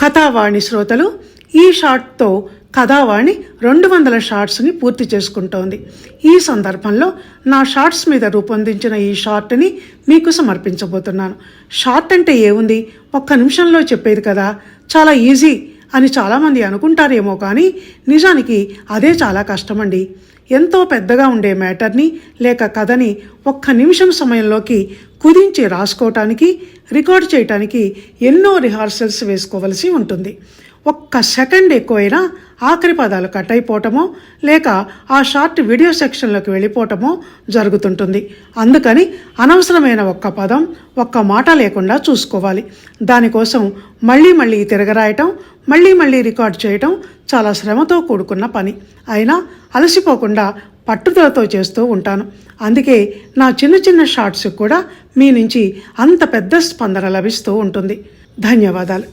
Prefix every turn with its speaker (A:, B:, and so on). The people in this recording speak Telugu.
A: కథావాణి శ్రోతలు, ఈ షార్ట్తో కథావాణి 200 షార్ట్స్ని పూర్తి చేసుకుంటోంది. ఈ సందర్భంలో నా షార్ట్స్ మీద రూపొందించిన ఈ షార్ట్ని మీకు సమర్పించబోతున్నాను. షార్ట్ అంటే ఏముంది, ఒక్క నిమిషంలో చెప్పేది కదా, చాలా ఈజీ అని చాలామంది అనుకుంటారేమో, కానీ నిజానికి అదే చాలా కష్టమండి. ఎంతో పెద్దగా ఉండే మ్యాటర్ని లేక కథని ఒక్క నిమిషం సమయంలోకి కుదించి రాసుకోవటానికి, రికార్డ్ చేయటానికి ఎన్నో రిహార్సల్స్ వేసుకోవలసి ఉంటుంది. ఒక్క సెకండ్ ఎక్కువైనా ఆఖరి పదాలు కట్ అయిపోవటమో లేక ఆ షార్ట్ వీడియో సెక్షన్లోకి వెళ్ళిపోవటమో జరుగుతుంటుంది. అందుకని అనవసరమైన ఒక్క పదం, ఒక్క మాట లేకుండా చూసుకోవాలి. దానికోసం మళ్ళీ తిరగరాయటం, మళ్ళీ రికార్డ్ చేయటం చాలా శ్రమతో కూడుకున్న పని. అయినా అలసిపోకుండా పట్టుదలతో చేస్తూ ఉంటాను. అందుకే నా చిన్న షార్ట్స్ కూడా మీ నుంచి అంత పెద్ద స్పందన లభిస్తూ ఉంటుంది. ధన్యవాదాలు.